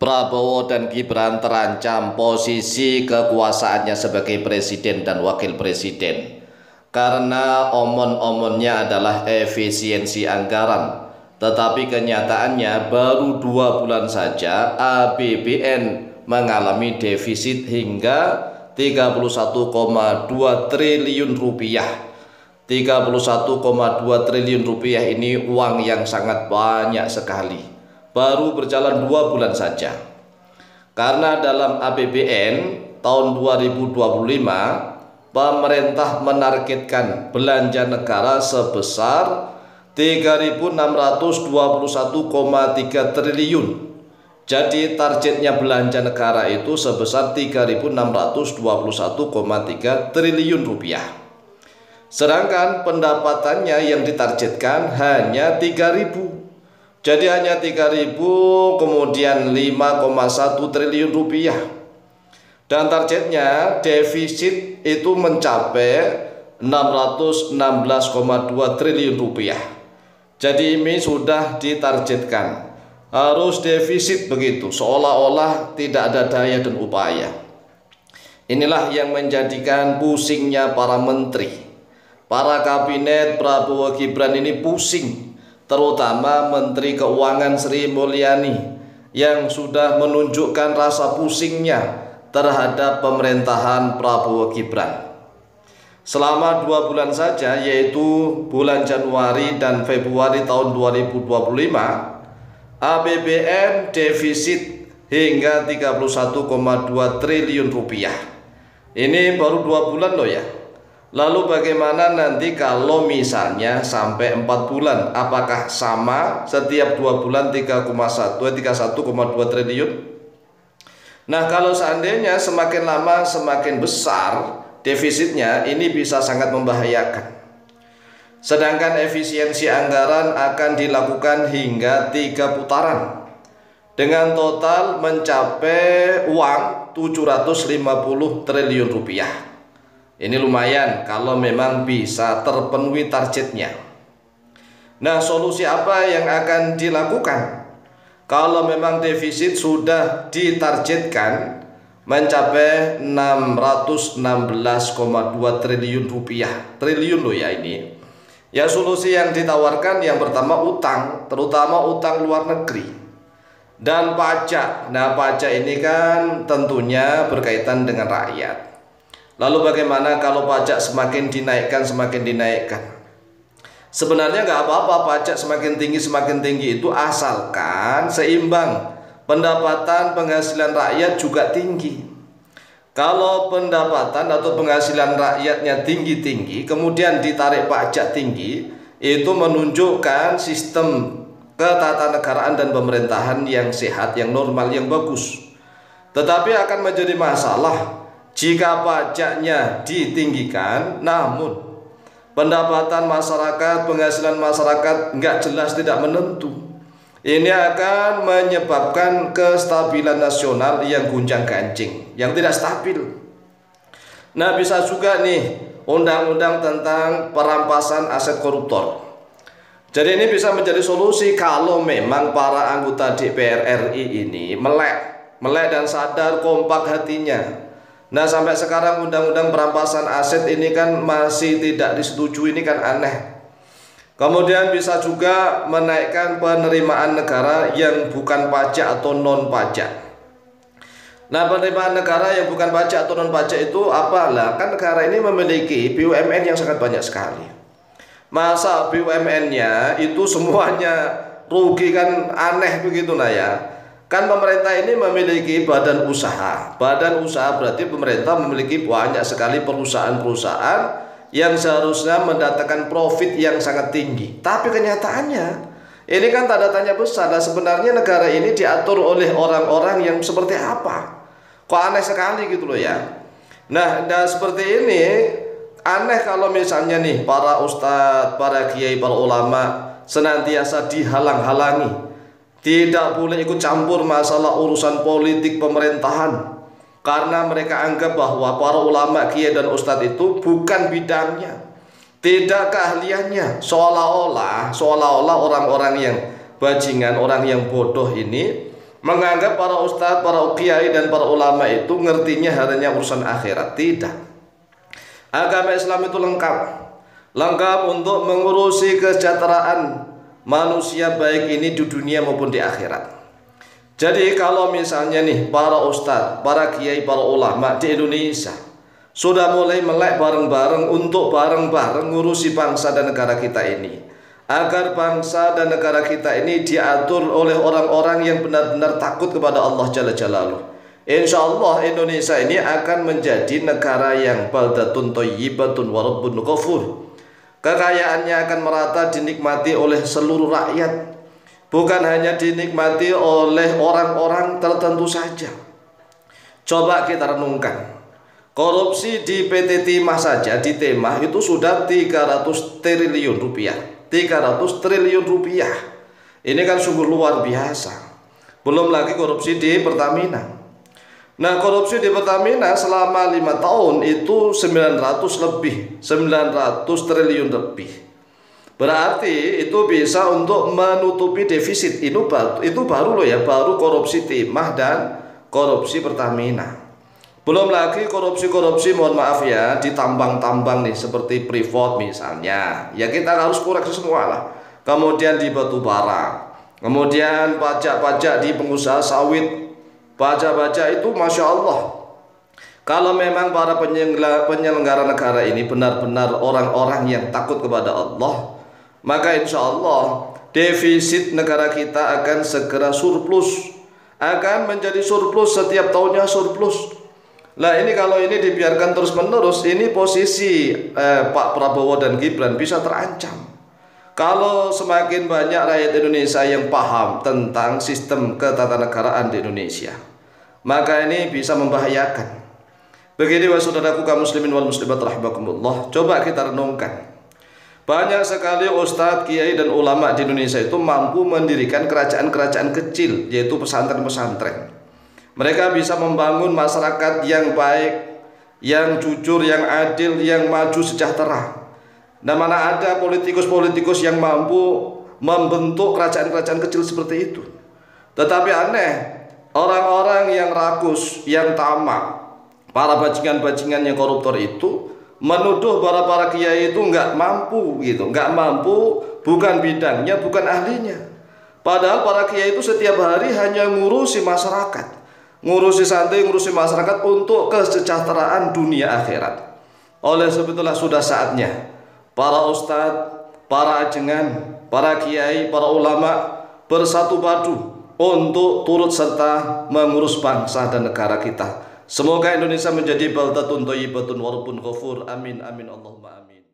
Prabowo dan Gibran terancam posisi kekuasaannya sebagai presiden dan wakil presiden karena omon-omonnya adalah efisiensi anggaran, tetapi kenyataannya baru 2 bulan saja APBN mengalami defisit hingga 31,2 triliun rupiah. 31,2 triliun rupiah ini uang yang sangat banyak sekali. Baru berjalan 2 bulan saja. Karena dalam APBN tahun 2025 pemerintah menargetkan belanja negara sebesar 3.621,3 triliun. Jadi targetnya belanja negara itu sebesar 3.621,3 triliun rupiah. Sedangkan pendapatannya yang ditargetkan hanya 3.000. Jadi hanya 3.000, kemudian 5,1 triliun rupiah. Dan targetnya defisit itu mencapai 616,2 triliun rupiah. Jadi ini sudah ditargetkan harus defisit begitu, seolah-olah tidak ada daya dan upaya. Inilah yang menjadikan pusingnya para menteri. Para kabinet Prabowo Gibran ini pusing, terutama Menteri Keuangan Sri Mulyani yang sudah menunjukkan rasa pusingnya terhadap pemerintahan Prabowo Gibran. Selama 2 bulan saja, yaitu bulan Januari dan Februari tahun 2025, APBN defisit hingga 31,2 triliun rupiah. Ini baru 2 bulan loh ya. Lalu bagaimana nanti kalau misalnya sampai 4 bulan? Apakah sama setiap 2 bulan 31,2 triliun? Nah, kalau seandainya semakin lama semakin besar defisitnya, ini bisa sangat membahayakan. Sedangkan efisiensi anggaran akan dilakukan hingga 3 putaran dengan total mencapai uang 750 triliun rupiah. Ini lumayan kalau memang bisa terpenuhi targetnya. Nah, solusi apa yang akan dilakukan kalau memang defisit sudah ditargetkan mencapai 616,2 triliun rupiah. Triliun loh ya ini. Ya, solusi yang ditawarkan yang pertama utang, terutama utang luar negeri. Dan pajak. Nah, pajak ini kan tentunya berkaitan dengan rakyat. Lalu bagaimana kalau pajak semakin dinaikkan? Sebenarnya nggak apa-apa pajak semakin tinggi itu asalkan seimbang. Pendapatan penghasilan rakyat juga tinggi. Kalau pendapatan atau penghasilan rakyatnya tinggi-tinggi, kemudian ditarik pajak tinggi, itu menunjukkan sistem ketatanegaraan dan pemerintahan yang sehat, yang normal, yang bagus. Tetapi akan menjadi masalah jika pajaknya ditinggikan, namun pendapatan masyarakat, penghasilan masyarakat nggak jelas, tidak menentu. Ini akan menyebabkan kestabilan nasional yang gonjang-ganjing, yang tidak stabil. Nah, bisa juga nih undang-undang tentang perampasan aset koruptor. Jadi ini bisa menjadi solusi kalau memang para anggota DPR RI ini melek dan sadar, kompak hatinya. Nah, sampai sekarang undang-undang perampasan aset ini kan masih tidak disetujui, ini kan aneh. Kemudian bisa juga menaikkan penerimaan negara yang bukan pajak atau non pajak. Nah, penerimaan negara yang bukan pajak atau non pajak itu apalah? Kan negara ini memiliki BUMN yang sangat banyak sekali. Masa BUMN-nya itu semuanya rugi, kan aneh begitu nah ya. Kan pemerintah ini memiliki badan usaha. Badan usaha berarti pemerintah memiliki banyak sekali perusahaan-perusahaan yang seharusnya mendatangkan profit yang sangat tinggi. Tapi kenyataannya ini kan tanda tanya besar. Nah, sebenarnya negara ini diatur oleh orang-orang yang seperti apa? Kok aneh sekali gitu loh ya. Nah, seperti ini aneh kalau misalnya nih para ustadz, para kiai, para ulama senantiasa dihalang-halangi. Tidak boleh ikut campur masalah urusan politik pemerintahan, karena mereka anggap bahwa para ulama, kiai dan ustadz itu bukan bidangnya, tidak keahliannya. Seolah-olah orang-orang yang bajingan, orang yang bodoh ini menganggap para ustadz, para kiai dan para ulama itu ngertinya hanya urusan akhirat. Tidak. Agama Islam itu lengkap untuk mengurusi kesejahteraan manusia baik ini di dunia maupun di akhirat. Jadi kalau misalnya nih para ustadz, para kiai, para ulama di Indonesia sudah mulai melek bareng-bareng untuk bareng-bareng ngurusi bangsa dan negara kita ini, agar bangsa dan negara kita ini diatur oleh orang-orang yang benar-benar takut kepada Allah Jalla Jalaluhu. Insya Allah Indonesia ini akan menjadi negara yang baldatun thayyibatun wa rabbun ghafur. Kekayaannya akan merata dinikmati oleh seluruh rakyat, bukan hanya dinikmati oleh orang-orang tertentu saja. Coba kita renungkan, korupsi di PT Timah saja, di Timah itu sudah 300 triliun rupiah. 300 triliun rupiah. Ini kan sungguh luar biasa. Belum lagi korupsi di Pertamina. Nah, korupsi di Pertamina selama 5 tahun itu 900 triliun lebih. Berarti itu bisa untuk menutupi defisit. Itu baru loh ya, baru korupsi Timah dan korupsi Pertamina. Belum lagi korupsi-korupsi, mohon maaf ya, di tambang-tambang nih seperti Freeport misalnya. Ya kita harus koreksi semua lah. Kemudian di batu bara, kemudian pajak-pajak di pengusaha sawit. Pajak-pajak itu Masya Allah, kalau memang para penyelenggara negara ini benar-benar orang-orang yang takut kepada Allah, maka insya Allah defisit negara kita akan segera surplus, akan menjadi surplus, setiap tahunnya surplus. Nah ini kalau ini dibiarkan terus menerus, ini posisi Pak Prabowo dan Gibran bisa terancam. Kalau semakin banyak rakyat Indonesia yang paham tentang sistem ketatanegaraan di Indonesia, maka ini bisa membahayakan. Begini saudaraku kaum muslimin wal muslimat rahimakumullah, coba kita renungkan. Banyak sekali ustadz, kiai dan ulama di Indonesia itu mampu mendirikan kerajaan-kerajaan kecil, yaitu pesantren-pesantren. Mereka bisa membangun masyarakat yang baik, yang jujur, yang adil, yang maju sejahtera. Nah, mana ada politikus-politikus yang mampu membentuk kerajaan-kerajaan kecil seperti itu. Tetapi aneh, orang-orang yang rakus, yang tamak, para bajingan-bajingan yang koruptor itu menuduh para kiai itu nggak mampu gitu, nggak mampu, bukan bidangnya, bukan ahlinya. Padahal para kiai itu setiap hari hanya ngurusi masyarakat, ngurusi santri, ngurusi masyarakat untuk kesejahteraan dunia akhirat. Oleh sebab itulah sudah saatnya para ustadz, para ajengan, para kiai, para ulama bersatu padu untuk turut serta mengurus bangsa dan negara kita. Semoga Indonesia menjadi baldatun thayyibatun wa rabbun ghafur. Amin amin Allahumma amin.